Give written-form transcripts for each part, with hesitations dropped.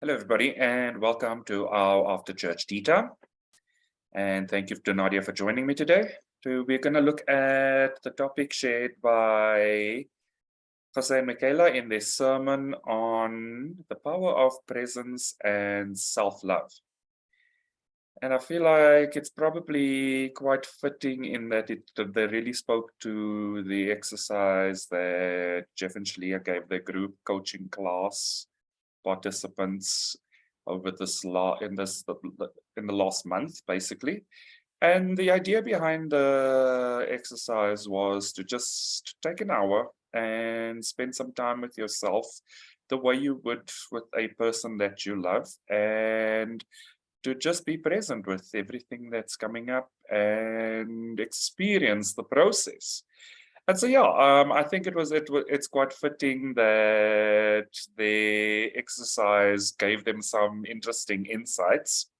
Hello, everybody, and welcome to our After Church Tea Time. And thank you to Nadia for joining me today. We're going to look at the topic shared by Jose and Michaela in their sermon on the power of presence and self-love. And I feel like it's probably quite fitting in that they really spoke to the exercise that Jeff and Shaleia gave their group coaching class participants over in the last month, basically. And the idea behind the exercise was to just take an hour and spend some time with yourself the way you would with a person that you love, and to just be present with everything that's coming up and experience the process. And so, I think it's quite fitting that the exercise gave them some interesting insights.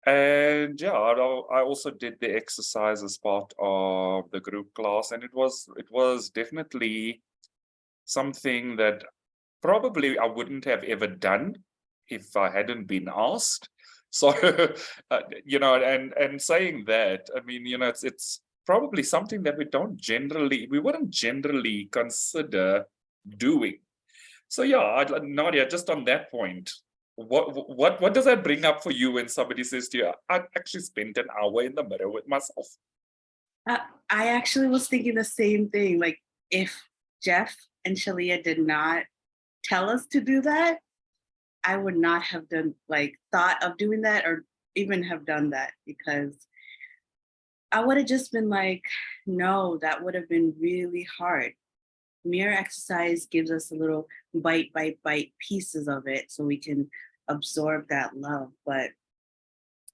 And I also did the exercise as part of the group class, and it was definitely something that probably I wouldn't have ever done if I hadn't been asked. So, and saying that, I mean, it's probably something that we wouldn't generally consider doing. So Nadia, just on that point, what does that bring up for you when somebody says to you, I actually spent an hour in the mirror with myself? I actually was thinking the same thing. Like, if Jeff and Shaleia did not tell us to do that, I would not have thought of doing that or even have done that, because I would have just been like, no, that would have been really hard. Mere exercise gives us a little bite pieces of it so we can absorb that love. But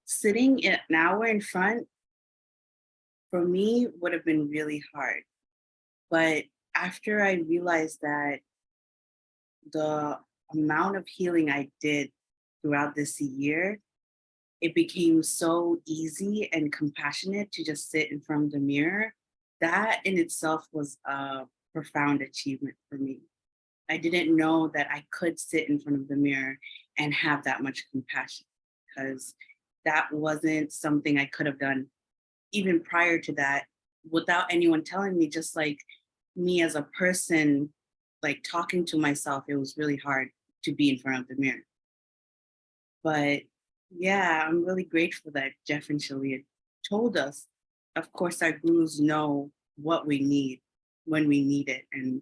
sitting an hour in front, for me, would have been really hard. But after I realized that the amount of healing I did throughout this year, it became so easy and compassionate to just sit in front of the mirror. That in itself was a profound achievement for me. I didn't know that I could sit in front of the mirror and have that much compassion, because that wasn't something I could have done even prior to that without anyone telling me. Just like me as a person, like talking to myself, it was really hard to be in front of the mirror. But yeah, I'm really grateful that Jeff and Shaleia told us. Of course, our gurus know what we need when we need it, and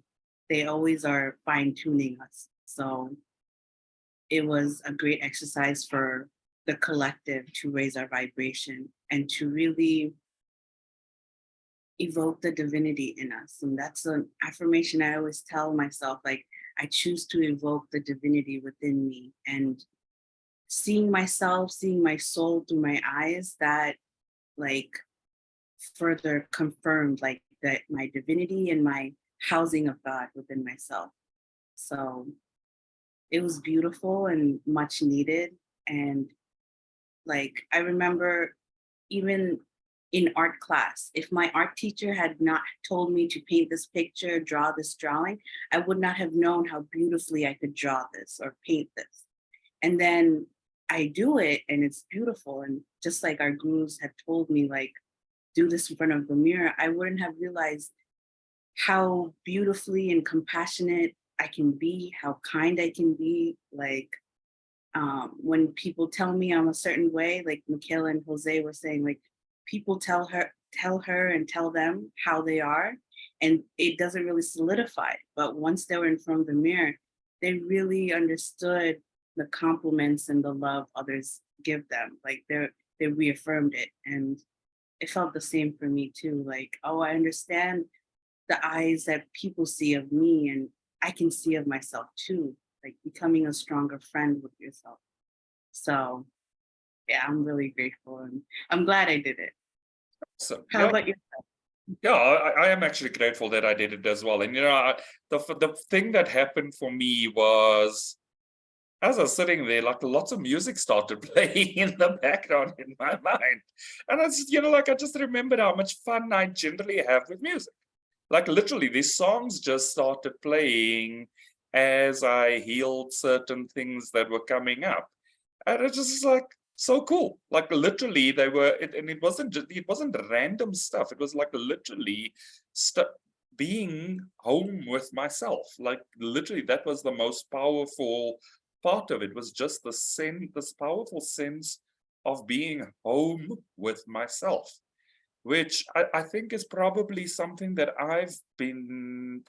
they always are fine-tuning us. So it was a great exercise for the collective to raise our vibration and to really evoke the divinity in us. And that's an affirmation I always tell myself, like, I choose to evoke the divinity within me. And seeing myself, seeing my soul through my eyes, that like further confirmed like that my divinity and my housing of God within myself. So it was beautiful and much needed. And like, I remember even in art class, if my art teacher had not told me to paint this picture, draw this drawing, I would not have known how beautifully I could draw this or paint this. And then I do it and it's beautiful. And just like our gurus had told me, like, do this in front of the mirror, I wouldn't have realized how beautifully and compassionate I can be, how kind I can be. Like, when people tell me I'm a certain way, like Michaela and Jose were saying, like, people tell her and tell them how they are, and it doesn't really solidify. But once they were in front of the mirror, they really understood the compliments and the love others give them. Like, they reaffirmed it, and it felt the same for me too. Like, oh, I understand the eyes that people see of me, and I can see of myself too. Like, becoming a stronger friend with yourself. So yeah, I'm really grateful, and I'm glad I did it. So How about you? I am actually grateful that I did it as well. And the thing that happened for me was, as I was sitting there, like, lots of music started playing in the background in my mind, and I just, I just remembered how much fun I generally have with music. Like, literally, these songs just started playing, as I healed certain things that were coming up. And it's just like so cool. Like literally they were, and it wasn't random stuff. It was like literally being home with myself. Like literally that was the most powerful part of it, was just this powerful sense of being home with myself, which I think is probably something that I've been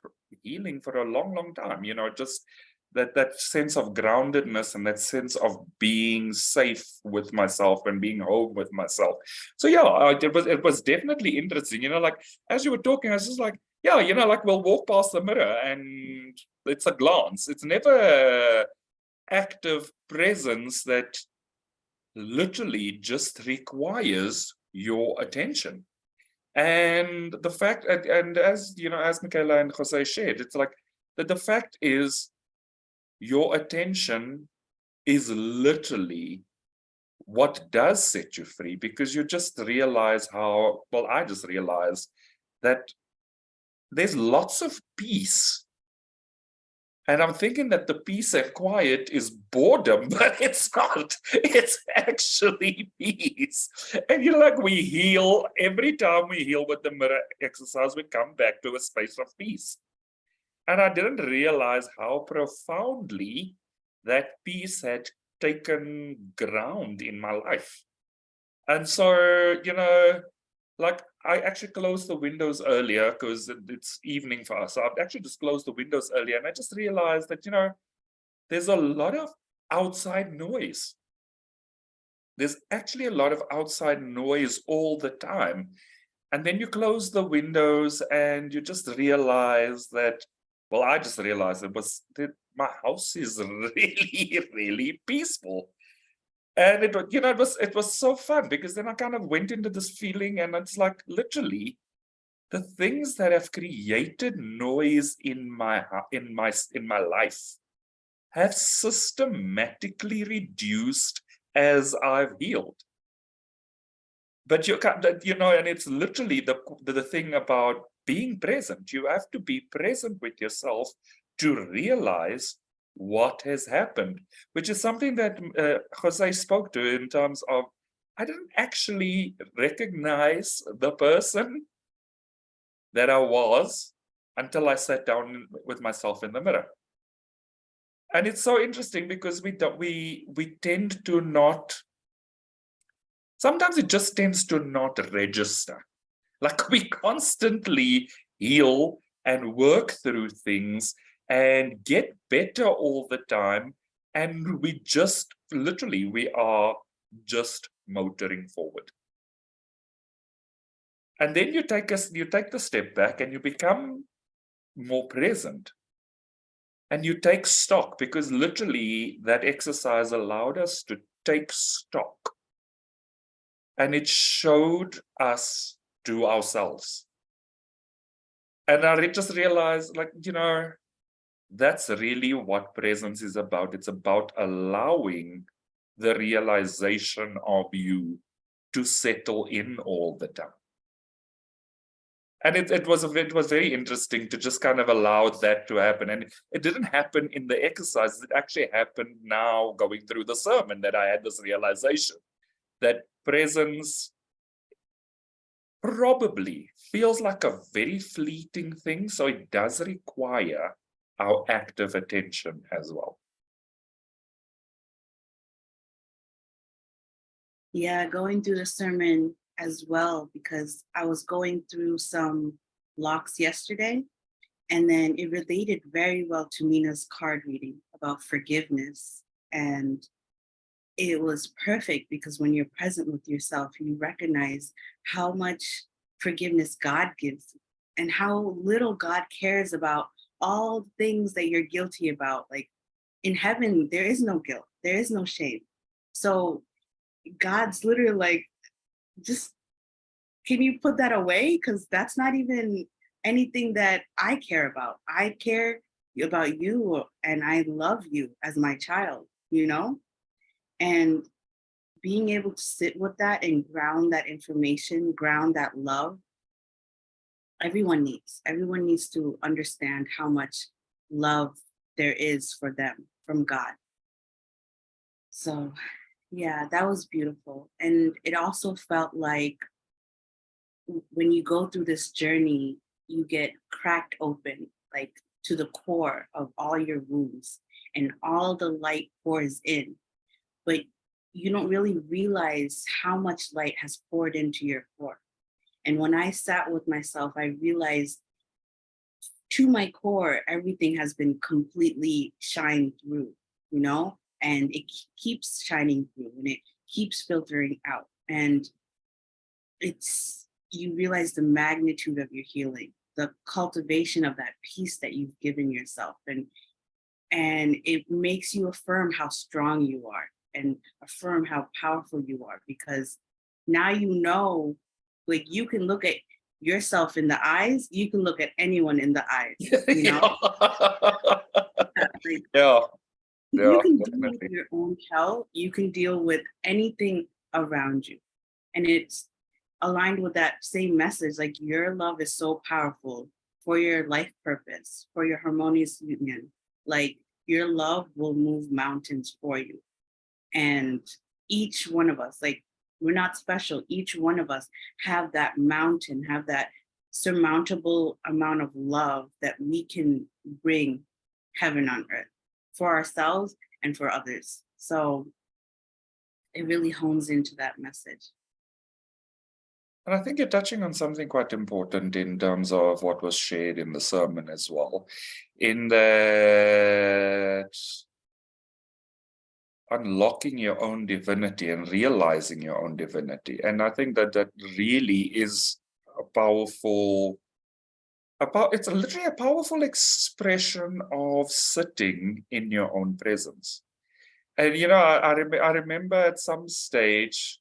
healing for a long, long time, just that sense of groundedness and that sense of being safe with myself and being home with myself. So yeah, it was definitely interesting, like as you were talking, I was just like, yeah, like we'll walk past the mirror and it's a glance. It's never active presence that literally just requires your attention. And the fact, and as as Michaela and Jose shared, it's like that the fact is your attention is literally what does set you free, because you just realize how, well, I just realized that there's lots of peace. And I'm thinking that the peace and quiet is boredom, but it's not. It's actually peace. And like we heal, every time we heal with the mirror exercise, we come back to a space of peace. And I didn't realize how profoundly that peace had taken ground in my life. And so, like I actually closed the windows earlier because it's evening for us. So I've actually just closed the windows earlier, and I just realized that, there's a lot of outside noise. There's actually a lot of outside noise all the time. And then you close the windows and you just realize that, well, I just realized that my house is really, really peaceful. And it was so fun, because then I kind of went into this feeling, and it's like literally the things that have created noise in my life have systematically reduced as I've healed. But you can't, and it's literally the thing about being present. You have to be present with yourself to realize what has happened, which is something that Jose spoke to in terms of, I didn't actually recognize the person that I was until I sat down with myself in the mirror. And it's so interesting because we tend to not, sometimes it just tends to not register. Like we constantly heal and work through things and get better all the time. And we just literally, we are just motoring forward. And then you take the step back and you become more present. And you take stock, because literally that exercise allowed us to take stock. And it showed us to ourselves. And I just realized, like, that's really what presence is about. It's about allowing the realization of you to settle in all the time. And it was very interesting to just kind of allow that to happen. And it didn't happen in the exercises. It actually happened now going through the sermon, that I had this realization that presence probably feels like a very fleeting thing. So it does require our active attention as well. Yeah, going through the sermon as well, because I was going through some blocks yesterday, and then it related very well to Mina's card reading about forgiveness. And it was perfect, because when you're present with yourself, you recognize how much forgiveness God gives you and how little God cares about all things that you're guilty about. Like in heaven, there is no guilt, there is no shame. So God's literally like, just, can you put that away? Because that's not even anything that I care about. I care about you and I love you as my child, And being able to sit with that and ground that information, ground that love, everyone needs to understand how much love there is for them from God. So yeah, that was beautiful. And it also felt like when you go through this journey, you get cracked open, like to the core of all your wounds, and all the light pours in. But you don't really realize how much light has poured into your core. And when I sat with myself, I realized to my core, everything has been completely shined through, you know, and it keeps shining through and it keeps filtering out. And you realize the magnitude of your healing, the cultivation of that peace that you've given yourself. And it makes you affirm how strong you are and affirm how powerful you are, because now you know, like, you can look at yourself in the eyes, you can look at anyone in the eyes, you know? Like, Yeah, you can deal definitely. with your own hell, you can deal with anything around you. And it's aligned with that same message, like your love is so powerful for your life purpose, for your harmonious union. Like your love will move mountains for you. And each one of us, like, we're not special. Each one of us have that mountain, have that surmountable amount of love that we can bring heaven on earth for ourselves and for others. So it really hones into that message. And I think you're touching on something quite important in terms of what was shared in the sermon as well, in that unlocking your own divinity and realizing your own divinity. And I think that that really is a powerful, it's literally a powerful expression of sitting in your own presence. And, you know, I remember at some stage,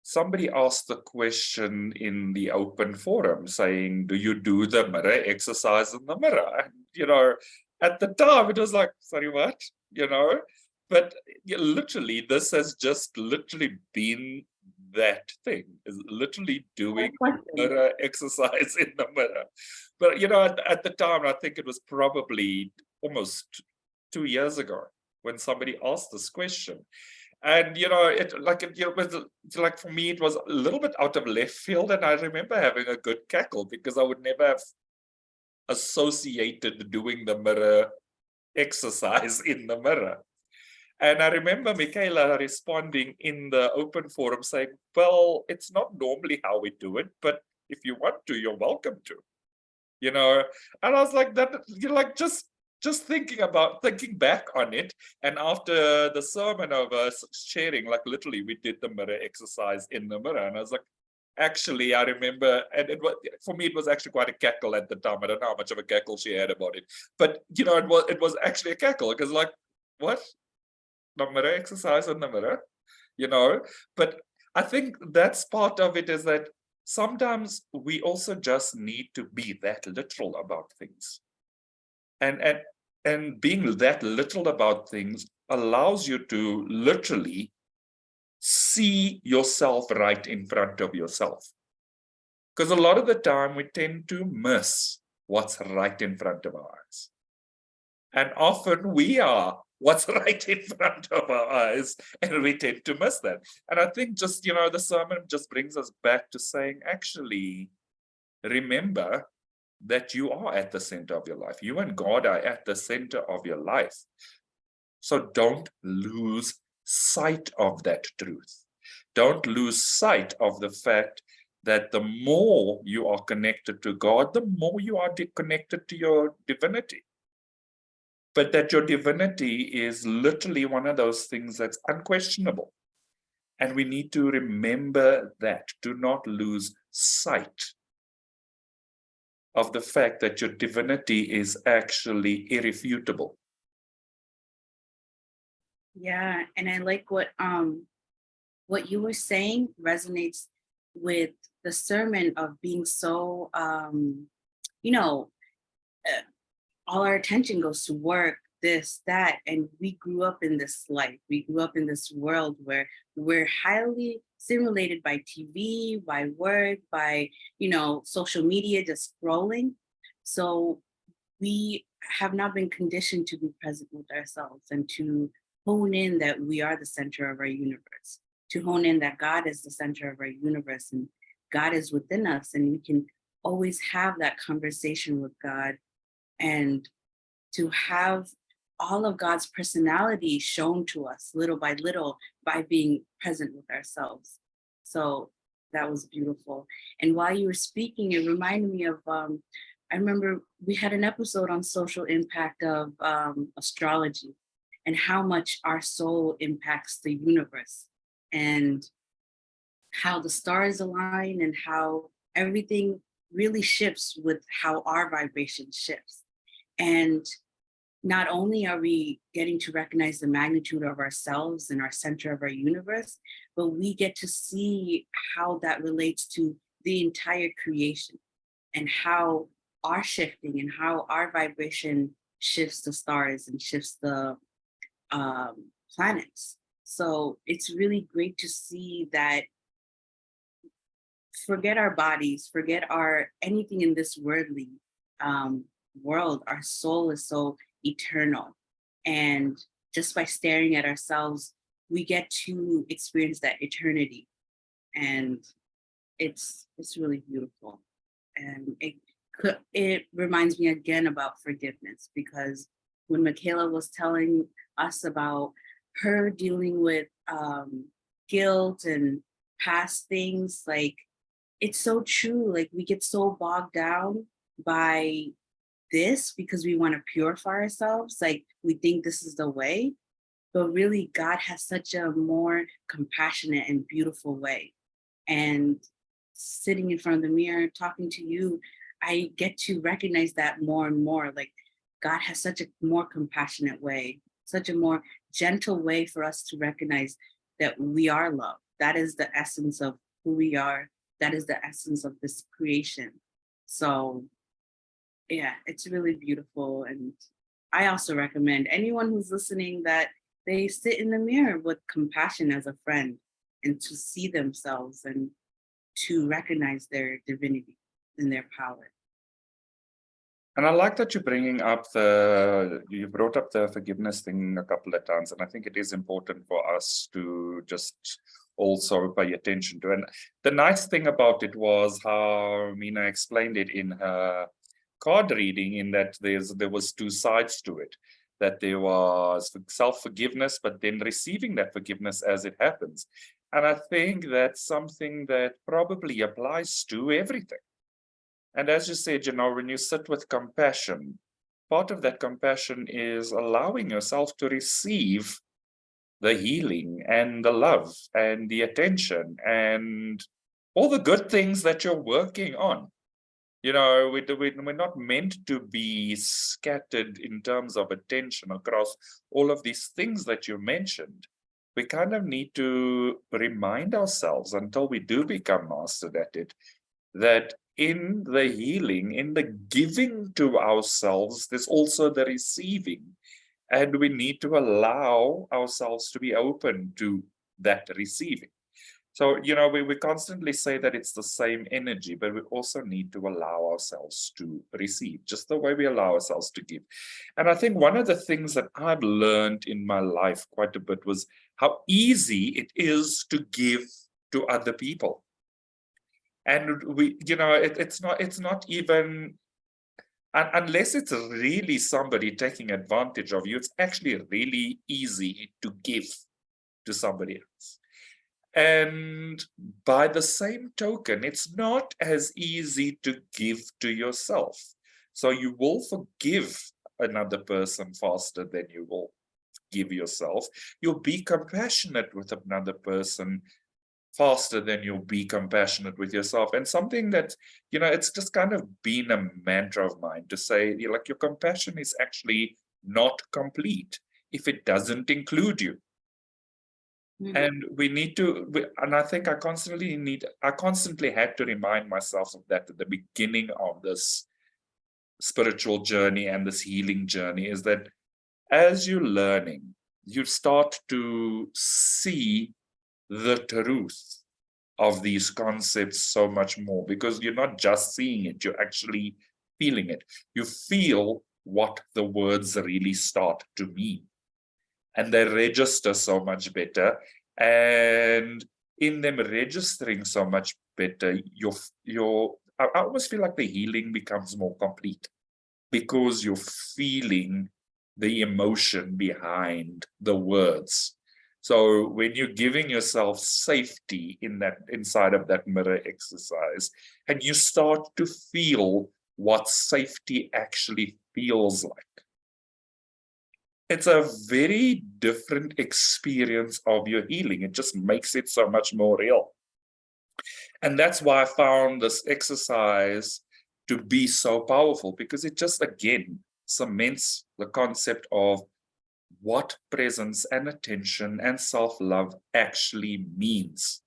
somebody asked the question in the open forum saying, do you do the mirror exercise in the mirror? And, you know, at the time it was like, sorry, what? You know, but literally this has just literally been that thing, is literally doing mirror exercise in the mirror. But, you know, at the time, I think it was probably almost 2 years ago when somebody asked this question. And, you know, it was like, for me, it was a little bit out of left field. And I remember having a good cackle because I would never have associated doing the mirror exercise in the mirror. And I remember Michaela responding in the open forum saying, well, it's not normally how we do it, but if you want to, you're welcome to, you know. And I was like, that, you know, like, just thinking back on it, and after the sermon of us sharing, like literally we did the mirror exercise in the mirror, and I was like, actually, I remember, and it was, for me, it was actually quite a cackle at the time. I don't know how much of a cackle she had about it, but, you know, it was actually a cackle, because, like, what? The mirror exercise in the mirror, you know. But I think that's part of it, is that sometimes we also just need to be that literal about things. And being that literal about things allows you to literally see yourself right in front of yourself. Because a lot of the time we tend to miss what's right in front of our eyes. And often we are what's right in front of our eyes, and we tend to miss that. And I think just, you know, the sermon just brings us back to saying, actually, remember that you are at the center of your life. You and God are at the center of your life. So don't lose sight of that truth. Don't lose sight of the fact that the more you are connected to God, the more you are connected to your divinity. But that your divinity is literally one of those things that's unquestionable. And we need to remember that. Do not lose sight of the fact that your divinity is actually irrefutable. Yeah, and I like what you were saying resonates with the sermon of being so you know, all our attention goes to work, this, that, and we grew up in this life. We grew up in this world where we're highly stimulated by TV, by work, by, you know, social media, just scrolling. So we have not been conditioned to be present with ourselves and to hone in that we are the center of our universe, to hone in that God is the center of our universe and God is within us, and we can always have that conversation with God, and to have all of God's personality shown to us little by little by being present with ourselves. So that was beautiful. And while you were speaking, it reminded me of, I remember we had an episode on social impact of astrology and how much our soul impacts the universe and how the stars align and how everything really shifts with how our vibration shifts. And not only are we getting to recognize the magnitude of ourselves and our center of our universe, but we get to see how that relates to the entire creation and how our shifting and how our vibration shifts the stars and shifts the planets. So it's really great to see that forget our bodies, forget our anything in this worldly world. Our soul is so eternal, and just by staring at ourselves, we get to experience that eternity, and it's really beautiful. And it reminds me again about forgiveness, because when Michaela was telling us about her dealing with guilt and past things, like, it's so true. Like, we get so bogged down by this because we want to purify ourselves. Like, we think this is the way, but really God has such a more compassionate and beautiful way. And sitting in front of the mirror, talking to you, I get to recognize that more and more. Like, God has such a more compassionate way, such a more gentle way for us to recognize that we are love. That is the essence of who we are. That is the essence of this creation. So yeah, it's really beautiful. And I also recommend anyone who's listening that they sit in the mirror with compassion as a friend and to see themselves and to recognize their divinity and their power. And I like that you're bringing up you brought up the forgiveness thing a couple of times. And I think it is important for us to just also pay attention to. And the nice thing about it was how Mina explained it in her card reading, in that there was two sides to it, that there was self-forgiveness, but then receiving that forgiveness as it happens. And I think that's something that probably applies to everything. And as you said, when you sit with compassion, part of that compassion is allowing yourself to receive the healing and the love and the attention and all the good things that you're working on. We're not meant to be scattered in terms of attention across all of these things that you mentioned. We kind of need to remind ourselves, until we do become mastered at it, that in the healing, in the giving to ourselves, there's also the receiving. And we need to allow ourselves to be open to that receiving. So, we constantly say that it's the same energy, but we also need to allow ourselves to receive, just the way we allow ourselves to give. And I think one of the things that I've learned in my life quite a bit was how easy it is to give to other people. And it's not even, unless it's really somebody taking advantage of you, it's actually really easy to give to somebody else. And by the same token, it's not as easy to give to yourself. So you will forgive another person faster than you will give yourself. You'll be compassionate with another person faster than you'll be compassionate with yourself. And something that, it's just kind of been a mantra of mine to say, like, your compassion is actually not complete if it doesn't include you. Mm-hmm. And we need to, and I think I constantly had to remind myself of that at the beginning of this spiritual journey and this healing journey, is that as you're learning, you start to see the truth of these concepts so much more, because you're not just seeing it, you're actually feeling it. You feel what the words really start to mean. And they register so much better. And in them registering so much better, I almost feel like the healing becomes more complete because you're feeling the emotion behind the words. So when you're giving yourself safety inside of that mirror exercise, and you start to feel what safety actually feels like, it's a very different experience of your healing. It just makes it so much more real. And that's why I found this exercise to be so powerful, because it just, again, cements the concept of what presence and attention and self-love actually means.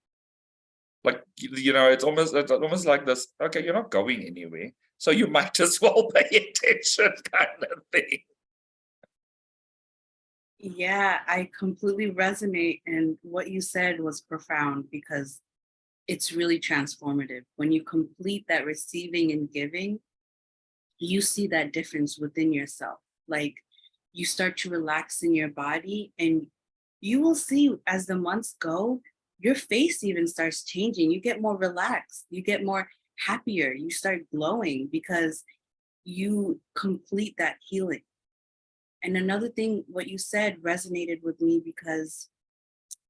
Like, it's almost like this, okay, you're not going anywhere, so you might as well pay attention kind of thing. Yeah, I completely resonate. And what you said was profound because it's really transformative. When you complete that receiving and giving, you see that difference within yourself. Like you start to relax in your body, and you will see as the months go, your face even starts changing. You get more relaxed, you get more happier, you start glowing because you complete that healing. And another thing, what you said resonated with me because,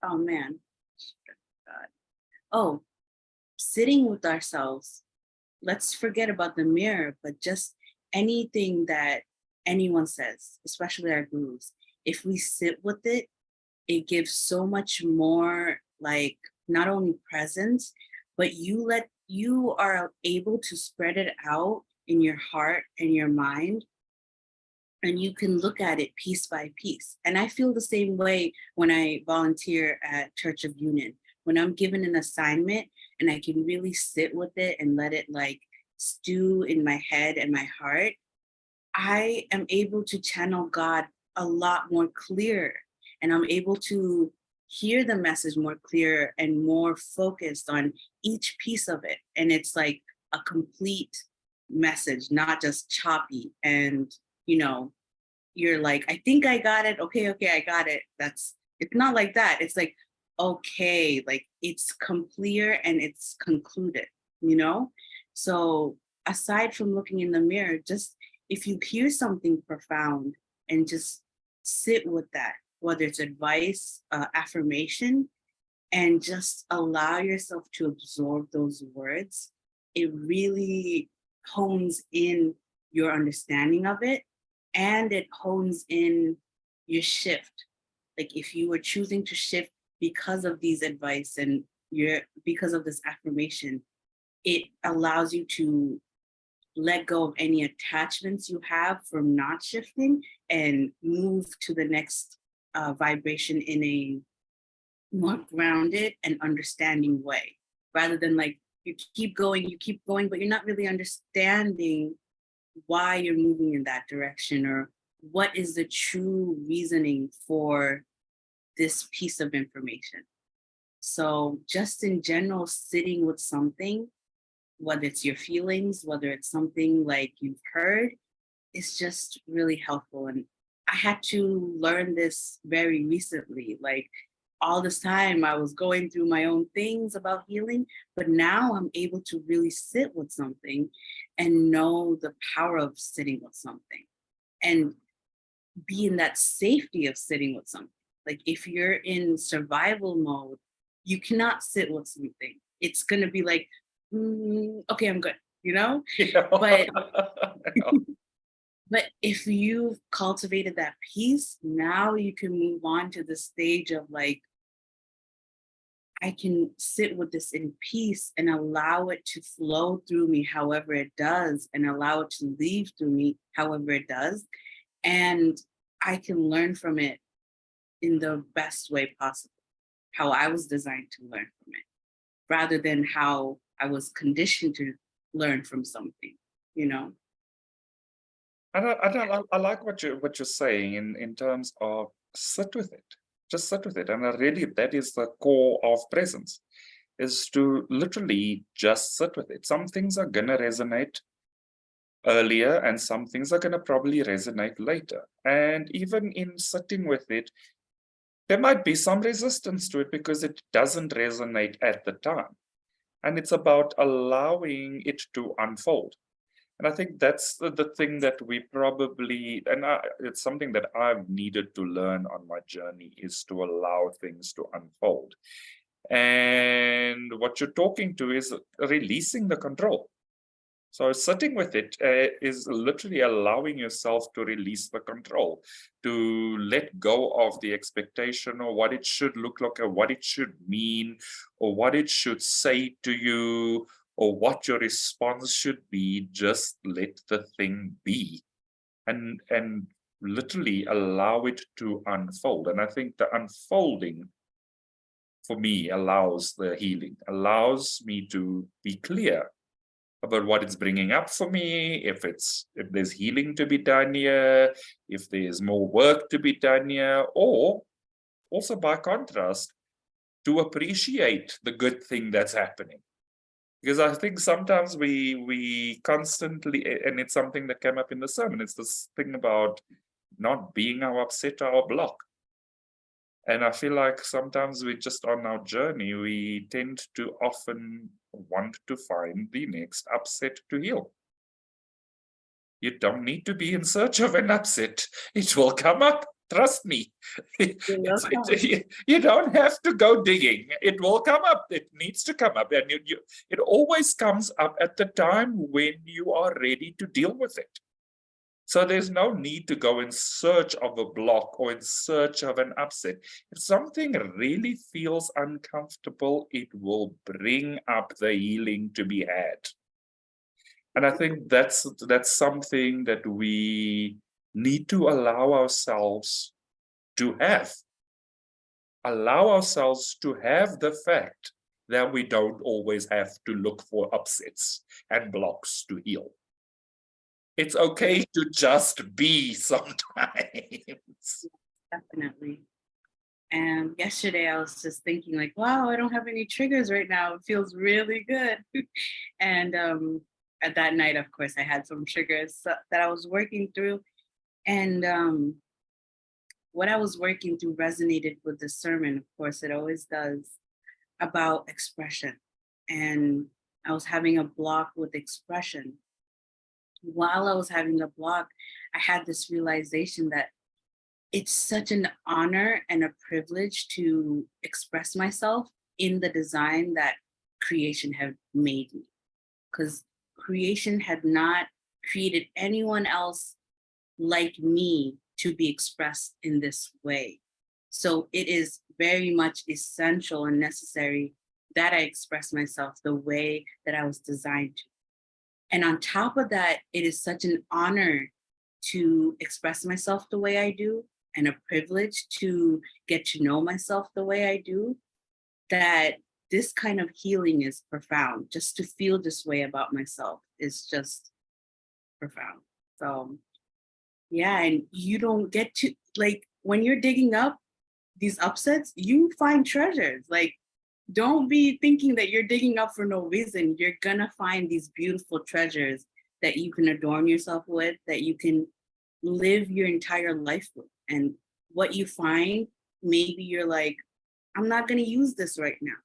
oh man, God. Oh, sitting with ourselves, let's forget about the mirror, but just anything that anyone says, especially our gurus, if we sit with it, it gives so much more, like, not only presence, but you are able to spread it out in your heart and your mind, and you can look at it piece by piece. And I feel the same way when I volunteer at Church of Union. When I'm given an assignment and I can really sit with it and let it like stew in my head and my heart, I am able to channel God a lot more clear. And I'm able to hear the message more clear and more focused on each piece of it. And it's like a complete message, not just choppy. And, you're like, I think I got it. Okay, I got it. It's not like that. It's like, okay, like it's clear and it's concluded, you know? So aside from looking in the mirror, just if you hear something profound and just sit with that, whether it's advice, affirmation, and just allow yourself to absorb those words, it really hones in your understanding of it, and it hones in your shift. Like if you were choosing to shift because of these advice and because of this affirmation, it allows you to let go of any attachments you have from not shifting and move to the next vibration in a more grounded and understanding way, rather than like you keep going, but you're not really understanding why you're moving in that direction, or what is the true reasoning for this piece of information. So just in general, sitting with something, whether it's your feelings, whether it's something like you've heard, is just really helpful. And I had to learn this very recently. Like all this time I was going through my own things about healing, but now I'm able to really sit with something and know the power of sitting with something and be in that safety of sitting with something. Like if you're in survival mode, you cannot sit with something. It's going to be like, okay, I'm good, Yeah. But but if you've cultivated that peace, now you can move on to the stage of like, I can sit with this in peace and allow it to flow through me however it does, and allow it to leave through me however it does. And I can learn from it in the best way possible, how I was designed to learn from it, rather than how I was conditioned to learn from something, you know? I like what you're saying in terms of sit with it. Just sit with it. And really that is the core of presence, is to literally just sit with it. Some things are gonna resonate earlier, and some things are going to probably resonate later. And even in sitting with it, there might be some resistance to it because it doesn't resonate at the time. And it's about allowing it to unfold. And I think that's the thing that we probably, and it's something that I've needed to learn on my journey, is to allow things to unfold. And what you're talking to is releasing the control. So sitting with it is literally allowing yourself to release the control, to let go of the expectation or what it should look like or what it should mean or what it should say to you or what your response should be. Just let the thing be and literally allow it to unfold. And I think the unfolding for me allows the healing, allows me to be clear about what it's bringing up for me, if there's healing to be done here, if there's more work to be done here, or also by contrast, to appreciate the good thing that's happening. Because I think sometimes we constantly, and it's something that came up in the sermon, it's this thing about not being our upset or our block. And I feel like sometimes we just on our journey, we tend to often want to find the next upset to heal. You don't need to be in search of an upset. It will come up. Trust me. You don't have to go digging. It will come up. It needs to come up. And it always comes up at the time when you are ready to deal with it. So there's no need to go in search of a block or in search of an upset. If something really feels uncomfortable, it will bring up the healing to be had. And I think that's something that we need to allow ourselves to have. Allow ourselves to have the fact that we don't always have to look for upsets and blocks to heal. It's okay to just be sometimes. Definitely. And yesterday I was just thinking like, wow, I don't have any triggers right now. It feels really good. And at that night, of course, I had some triggers that I was working through. And what I was working through resonated with the sermon, of course, it always does, about expression. And I was having a block with expression. While I was having a block, I had this realization that it's such an honor and a privilege to express myself in the design that creation had made me. Because creation had not created anyone else like me to be expressed in this way. So it is very much essential and necessary that I express myself the way that I was designed to. And on top of that, it is such an honor to express myself the way I do and a privilege to get to know myself the way I do, that this kind of healing is profound. Just to feel this way about myself is just profound. So yeah, and you don't get to, like, when you're digging up these upsets, you find treasures. Like, don't be thinking that you're digging up for no reason. You're gonna find these beautiful treasures that you can adorn yourself with, that you can live your entire life with. And what you find, maybe you're like, I'm not gonna use this right now.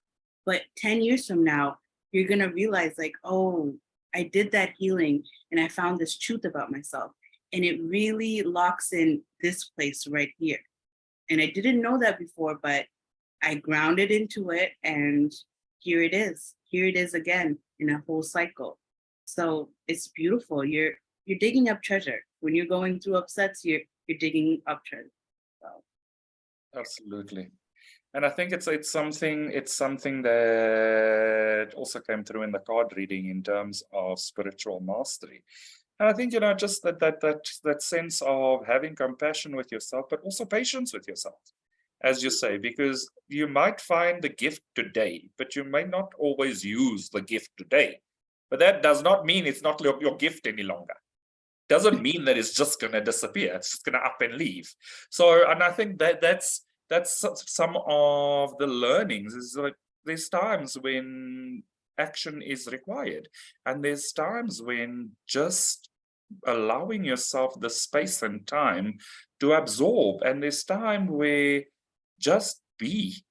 But 10 years from now, you're gonna realize like, oh, I did that healing and I found this truth about myself. And it really locks in this place right here. And I didn't know that before, but I grounded into it, and here it is. Here it is again in a whole cycle. So it's beautiful. You're digging up treasure. When you're going through upsets, you're digging up treasure. So. Absolutely. And I think it's something that also came through in the card reading in terms of spiritual mastery. And I think, just that sense of having compassion with yourself, but also patience with yourself, as you say, because you might find the gift today, but you may not always use the gift today. But that does not mean it's not your gift any longer. Doesn't mean that it's just going to disappear. It's just going to up and leave. So, and I think that's some of the learnings. Is like there's times when action is required, and there's times when just allowing yourself the space and time to absorb. And there's time where just be.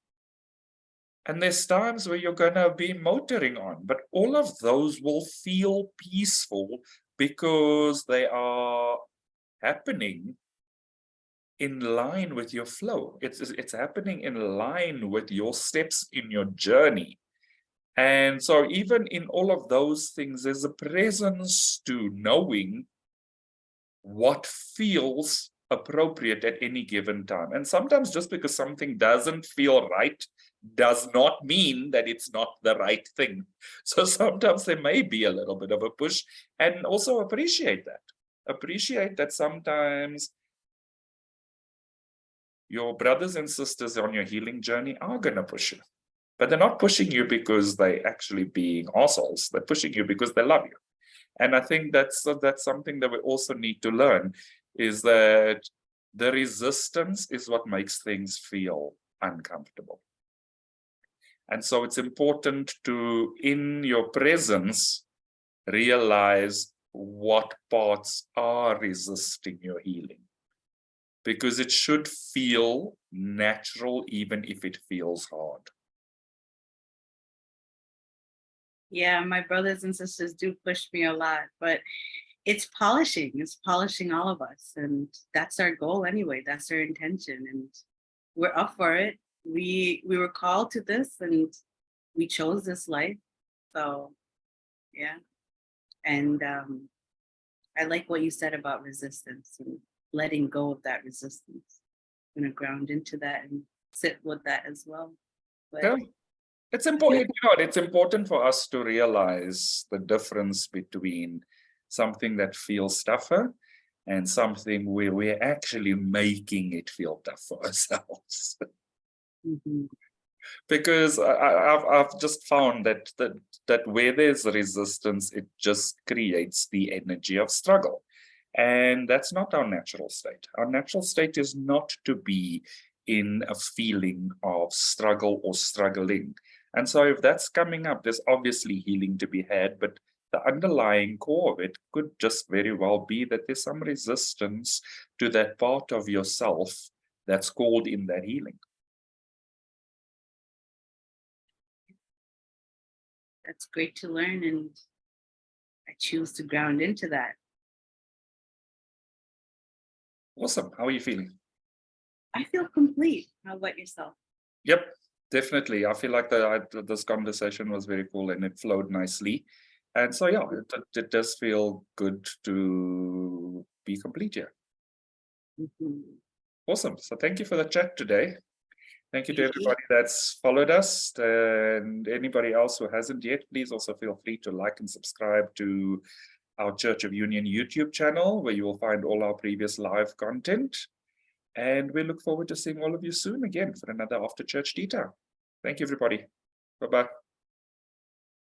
And there's times where you're going to be motoring on, but all of those will feel peaceful because they are happening in line with your flow. It's happening in line with your steps in your journey. And so even in all of those things, there's a presence to knowing what feels appropriate at any given time. And sometimes just because something doesn't feel right does not mean that it's not the right thing. So sometimes there may be a little bit of a push, and also appreciate that. Appreciate that sometimes your brothers and sisters on your healing journey are going to push you. But they're not pushing you because they're actually being assholes. They're pushing you because they love you. And I think that's something that we also need to learn, is that the resistance is what makes things feel uncomfortable. And so it's important to, in your presence, realize what parts are resisting your healing. Because it should feel natural, even if it feels hard. Yeah, my brothers and sisters do push me a lot, but it's polishing all of us. And that's our goal anyway. That's our intention. And we're up for it. We were called to this and we chose this life. So yeah. And I like what you said about resistance and letting go of that resistance. I'm gonna ground into that and sit with that as well. But Yeah. It's important, it's important for us to realize the difference between something that feels tougher and something where we're actually making it feel tough for ourselves. Because I've just found that where there's resistance, it just creates the energy of struggle. And that's not our natural state. Our natural state is not to be in a feeling of struggle or struggling. And so if that's coming up, there's obviously healing to be had, but the underlying core of it could just very well be that there's some resistance to that part of yourself that's called in that healing. that's great to learn, and I choose to ground into that. Awesome. How are you feeling? I feel complete. How about yourself? Yep, definitely. I feel like this conversation was very cool and it flowed nicely. And so, yeah, it does feel good to be complete here. Awesome. So thank you for the chat today. Thank you to everybody that's followed us, and anybody else who hasn't yet, please also feel free to like and subscribe to our Church of Union YouTube channel, where you will find all our previous live content. And we look forward to seeing all of you soon again for another After Church Detail. Thank you, everybody. Bye-bye.